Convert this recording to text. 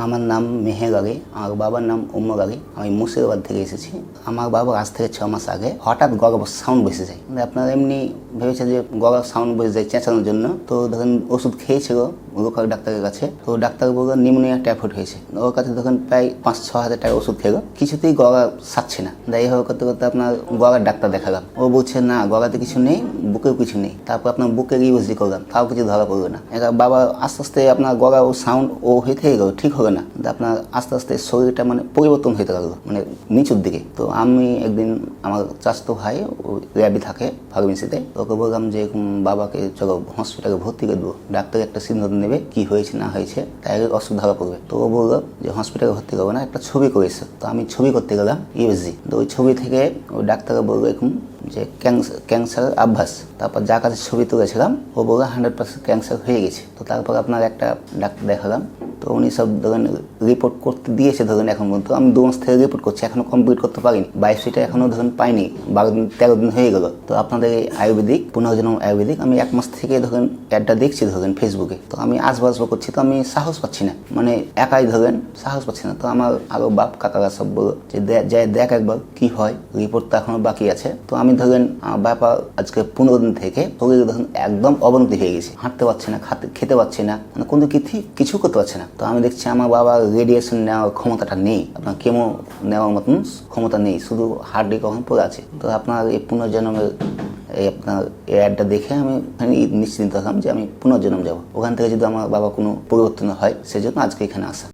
আমার নাম মেহের আলী, আমার বাবার নাম উমর আলী। আমি মুর্শিদাবাদ থেকে এসেছি। আমার বাবার আজ থেকে 6 মাস আগে হঠাৎ গলার সাউন্ড বসে যায়। আপনার এমনি ভেবেছে যে গলার সাউন্ড বসে যায় চেঁচানোর জন্য, তো ধরেন ওষুধ খেয়েছিল লোকাল ডাক্তারের কাছে। তো ডাক্তার বলল নিউমোনিয়া টাইফয়েড হয়েছে। ওর কাছে তখন প্রায় 5-6 হাজার টাকা ওষুধ খেলো, কিছুতেই গলা সারছে না। তাই হোক করতে করতে আপনার গলার ডাক্তার দেখালাম। ও বলছে না, গলাতে কিছু নেই, বুকেও কিছু নেই। তারপর আপনার বুকের ইউএসজি করলাম, তাও কিছু ধরা পড়লো না। এটা বাবা আস্তে আস্তে আপনার গলা ও সাউন্ড ও হইতে গেল, ঠিক হবে না। আপনার আস্তে আস্তে শরীরটা পরিবর্তন হতে লাগলো, নিচুর দিকে। তো আমি একদিন আমার চাচাতো ভাই ল্যাবে থাকে ফার্মেসিতে, ওকে বললাম যে বাবাকে চলো হসপিটালে ভর্তি করে দেবো, ডাক্তার একটা সিদ্ধান্ত নেবে কি হয়েছে না হয়েছে, তাই ওষুধ ধরা পড়বে। তো ও বললো যে হসপিটালে ভর্তি করবো না, একটা ছবি করেছে। তো আমি ছবি করতে গেলাম ইউএসজি। তো ওই ছবি থেকে ওই ডাক্তারকে বললো যে ক্যান্সার আভ্যাস। তারপর যার কাছে ছবি তুলেছিলাম ও বললো 100% ক্যান্সার হয়ে গেছে। তো তারপর আপনার একটা ডাক্তার দেখালাম। তো উনি সব ধরেন রিপোর্ট করতে দিয়েছে, ধরেন এখন পর্যন্ত আমি 2 মাস থেকে রিপোর্ট করছি, এখনো কমপ্লিট করতে পারিনি। বায়োপসিটা এখনো ধরেন পাইনি, 12 দিন 13 দিন হয়ে গেল। তো আপনাদের এই আয়ুর্বেদিক পুনর্জন্ম আয়ুর্বেদিক আমি 1 মাস থেকে ধরেন অ্যাডটা দেখছি ধরেন ফেসবুকে। তো আমি আসবো করছি, তো আমি সাহস পাচ্ছি না, একাই ধরেন সাহস পাচ্ছি না। তো আমার আরো বাপ কাকারা সব বললো যে দেখ একবার কি হয়, রিপোর্ট তো এখনো বাকি আছে। তো আমি ধরেন আমার বাবা আজকে 15 দিন থেকে শরীর ধরেন একদম অবনতি হয়ে গেছে, হাঁটতে পারছে না, খেতে পারছে না, কোনো কিছু করতে পারছে না। তো আমি দেখছি আমার বাবার রেডিয়েশন নেওয়ার ক্ষমতাটা নেই, আপনার কেমো নেওয়ার মতন ক্ষমতা নেই, শুধু হার্ডে কখন পড়ে আছে। তো আপনার এই পুনর্জন্মের আপনার এই অ্যাডটা দেখে আমি নিশ্চিন্ত হলাম যে আমি পুনর্জন্ম যাবো। ওখান থেকে যদি আমার বাবা কোনো পরিবর্তন হয়, সেজন্য আজকে এখানে আসা।